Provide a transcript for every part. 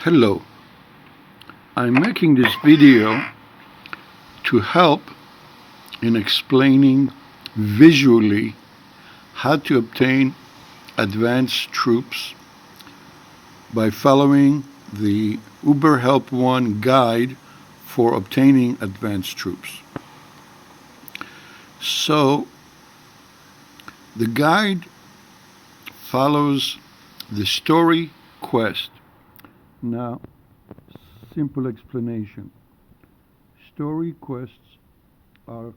Hello, I'm making this video to help in explaining visually how to obtain advanced troops by following the Uber Help 1 guide for obtaining advanced troops. So, the guide follows the story quest. Now, simple explanation. Story quests are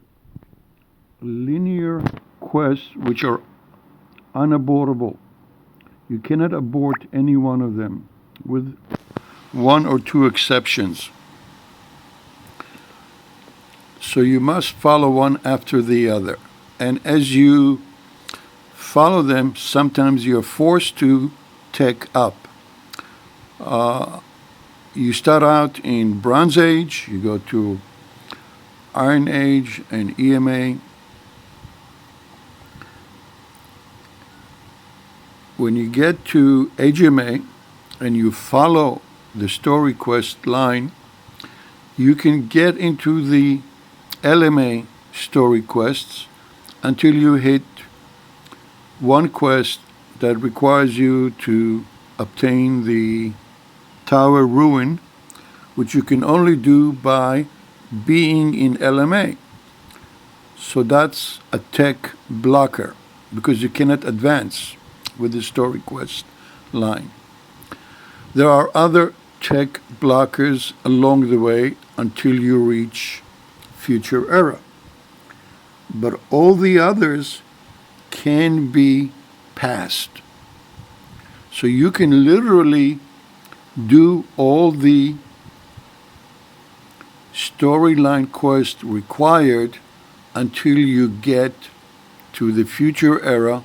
linear quests which are unabortable. You cannot abort any one of them, with one or two exceptions. So you must follow one after the other. And as you follow them, sometimes you're forced to tech up. You start out in Bronze Age, you go to Iron Age and EMA. When you get to HMA and you follow the story quest line, you can get into the LMA story quests until you hit one quest that requires you to obtain the Tower Ruin, which you can only do by being in LMA. So that's a tech blocker because you cannot advance with the story quest line. There are other tech blockers along the way until you reach Future Era. But all the others can be passed. So you can literally do all the storyline quest required until you get to the Future Era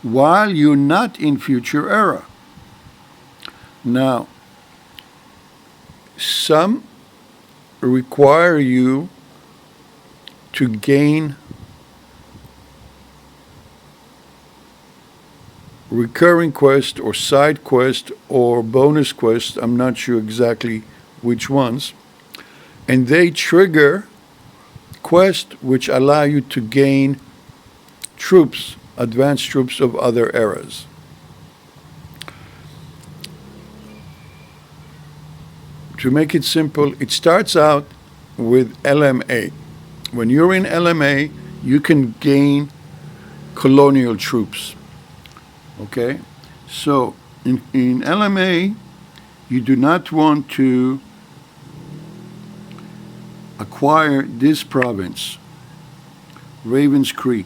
while you're not in Future Era. Now, some require you to gain recurring quest or side quest or bonus quest, I'm not sure exactly which ones, and they trigger quests which allow you to gain troops, advanced troops of other eras. To make it simple, it starts out with LMA. When you're in LMA, you can gain colonial troops. Okay, so in LMA, you do not want to acquire this province, Ravens Creek,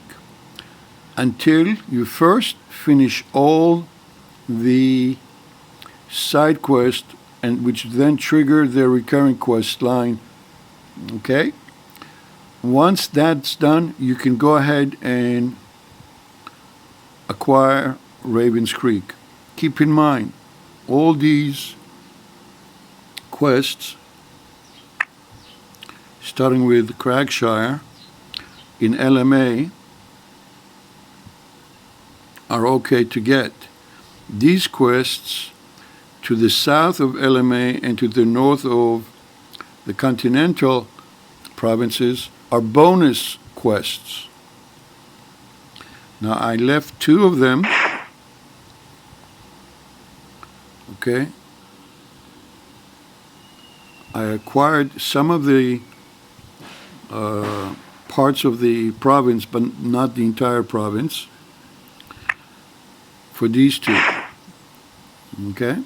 until you first finish all the side quests, and which then trigger the recurring quest line. Okay, once that's done, you can go ahead and acquire Ravens Creek. Keep in mind, all these quests, starting with Cragshire in LMA, are okay to get. These quests to the south of LMA and to the north of the continental provinces are bonus quests. Now, I left two of them. Okay, I acquired some of the parts of the province, but not the entire province, for these two. Okay,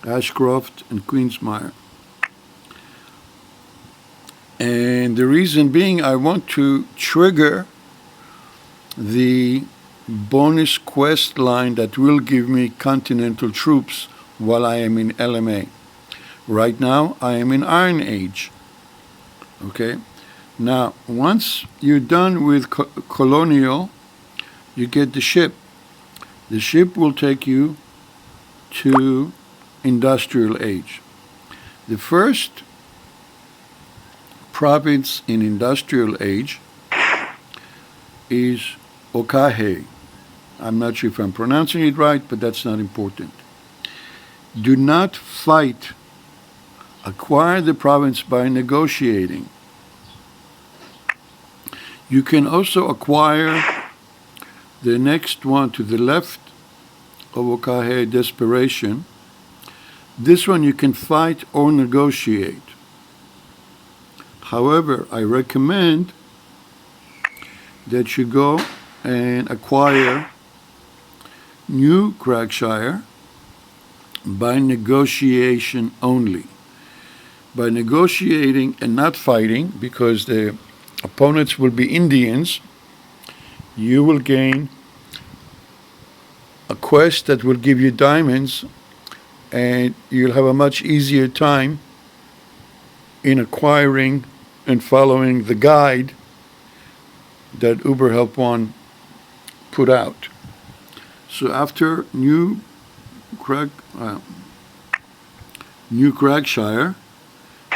Ashcroft and Queensmire. And the reason being, I want to trigger the bonus quest line that will give me continental troops while I am in LMA. Right now, I am in Iron Age. Okay? Now, once you're done with colonial, you get the ship. The ship will take you to Industrial Age. The first province in Industrial Age is Okahe. I'm not sure if I'm pronouncing it right, but that's not important. Do not fight acquire the province by negotiating. You can also acquire the next one to the left of Okahe, desperation. This one you can fight or negotiate. However, I recommend that you go and acquire New Craigshire by negotiation only. By negotiating and not fighting, because the opponents will be Indians, you will gain a quest that will give you diamonds, and you'll have a much easier time in acquiring and following the guide that Uber Help One put out. So after New Craigshire,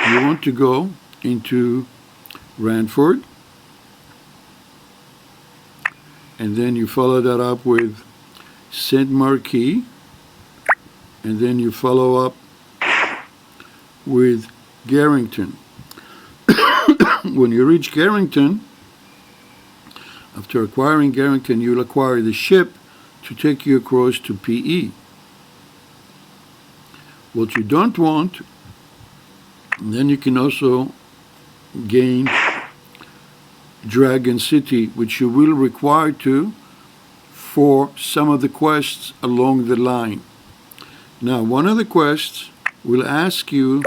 you want to go into Ranford, and then you follow that up with Saint Marquis, and then you follow up with Garrington. When you reach Garrington, after acquiring Garrington, you'll acquire the ship to take you across to PE. What you don't want, then you can also gain Dragon City, which you will require to for some of the quests along the line. Now, one of the quests will ask you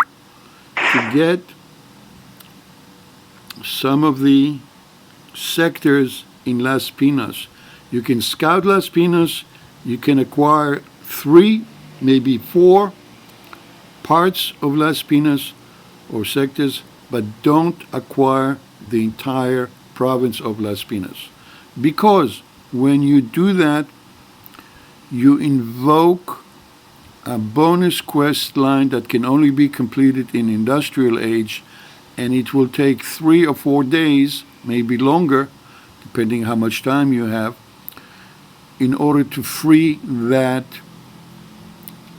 to get some of the sectors in Las Pinas. You can scout Las Pinas, you can acquire 3, maybe 4 parts of Las Pinas or sectors, but don't acquire the entire province of Las Pinas. Because when you do that, you invoke a bonus quest line that can only be completed in Industrial Age, and it will take 3 or 4 days, maybe longer, depending how much time you have, in order to free that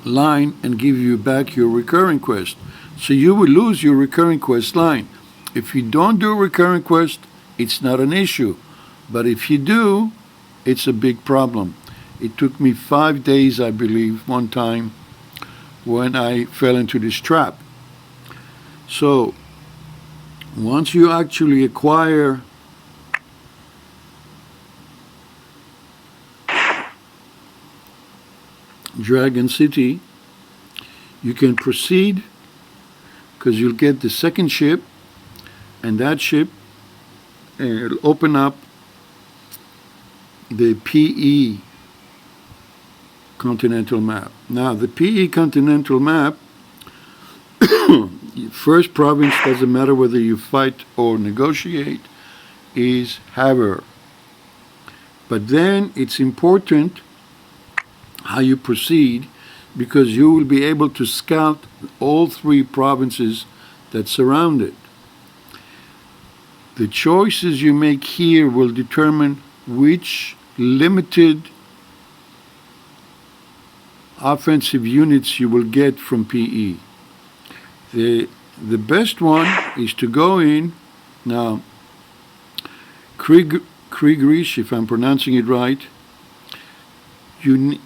line and give you back your recurring quest. So you will lose your recurring quest line. If you don't do a recurring quest, it's not an issue. But if you do, it's a big problem. It took me 5 days, I believe, one time when I fell into this trap. So once you actually acquire Dragon City, you can proceed, because you'll get the second ship, and that ship, and it'll open up the PE continental map. Now, the PE continental map, first province, doesn't matter whether you fight or negotiate, is Havre. But then it's important how you proceed, because you will be able to scout all 3 provinces that surround it. The choices you make here will determine which limited offensive units you will get from PE. The best one is to go in, now, Kriegrish, if I'm pronouncing it right,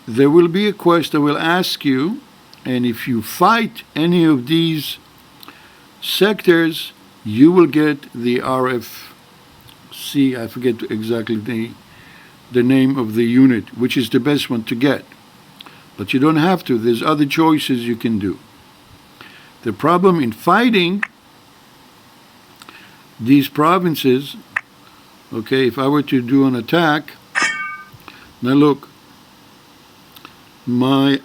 there will be a quest that will ask you, and if you fight any of these sectors, you will get the RFC, I forget exactly the name of the unit, which is the best one to get. But you don't have to. There's other choices you can do. The problem in fighting these provinces, okay, if I were to do an attack, now look, well,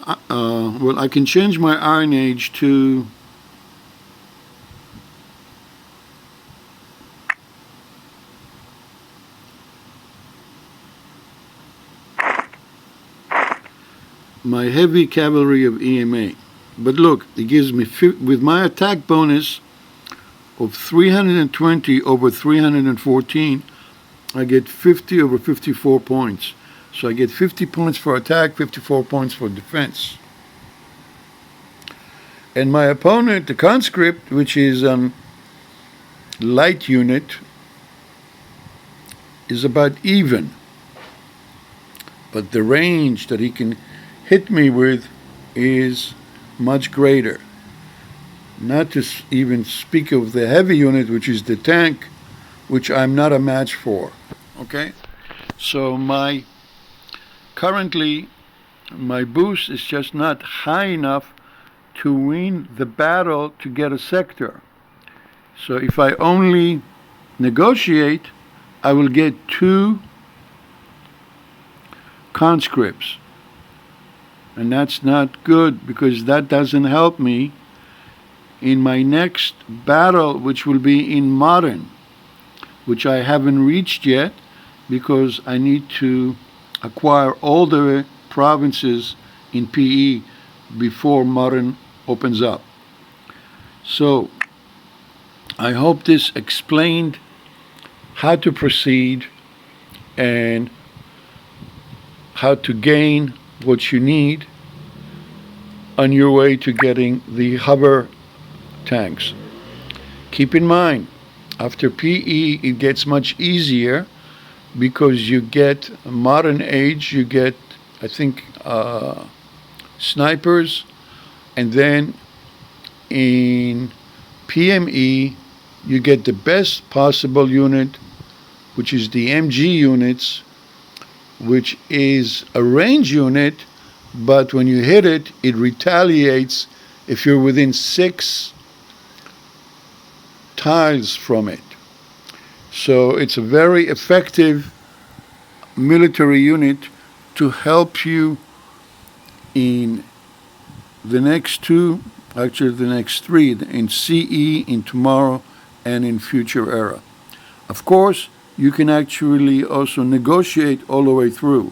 I can change my Iron Age to my heavy cavalry of EMA. But look, it gives me, with my attack bonus of 320 over 314, I get 50 over 54 points. So I get 50 points for attack, 54 points for defense. And my opponent, the conscript, which is light unit, is about even. But the range that he can hit me with is much greater. Not to even speak of the heavy unit, which is the tank, which I'm not a match for. Okay? So currently, my boost is just not high enough to win the battle to get a sector. So if I only negotiate, I will get 2 conscripts. And that's not good, because that doesn't help me in my next battle, which will be in modern, which I haven't reached yet, because I need to acquire all the provinces in PE before modern opens up. So I hope this explained how to proceed and how to gain what you need on your way to getting the hover tanks. Keep in mind, after PE it gets much easier, because you get modern age, you get, I think, snipers, and then in PME you get the best possible unit, which is the MG units, which is a range unit, but when you hit it, it retaliates if you're within 6 tiles from it. So it's a very effective military unit to help you in the next 2, actually the next 3, in CE, in tomorrow, and in future era. Of course, you can actually also negotiate all the way through.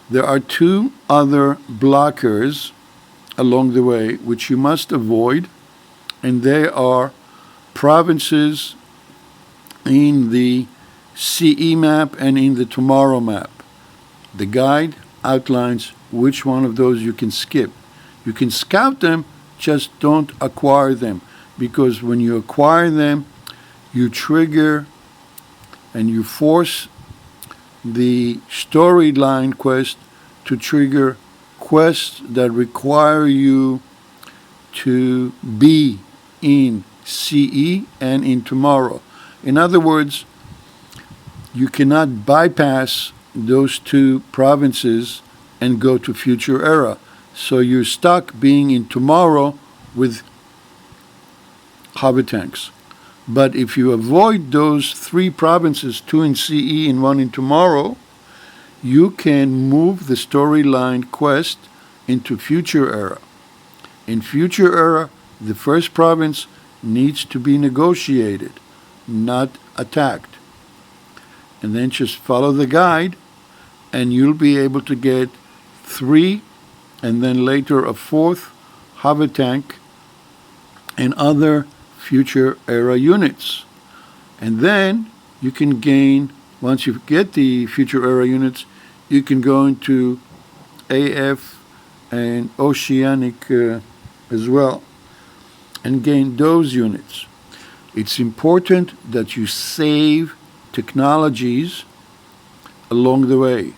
There are 2 other blockers along the way which you must avoid, and they are provinces in the CE map and in the tomorrow map. The guide outlines which one of those you can skip. You can scout them, just don't acquire them, because when you acquire them, you trigger and you force the storyline quest to trigger quests that require you to be in CE and in tomorrow. In other words, you cannot bypass those 2 provinces and go to future era. So you're stuck being in tomorrow with hover tanks. But if you avoid those 3 provinces, 2 in CE and 1 in tomorrow, you can move the storyline quest into future era. In future era, the first province needs to be negotiated, not attacked. And then just follow the guide, and you'll be able to get 3, and then later a 4th hover tank and other future era units. And then you can gain, once you get the future era units, you can go into AF and Oceanic as well and gain those units. It's important that you save technologies along the way.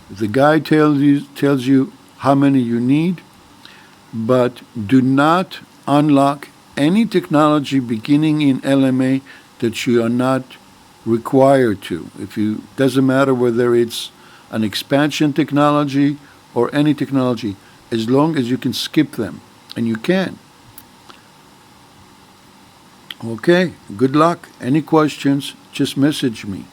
The guide tells you how many you need, but do not unlock any technology beginning in LMA that you are not required to. Doesn't matter whether it's an expansion technology or any technology, as long as you can skip them, and you can. Okay, good luck. Any questions, just message me.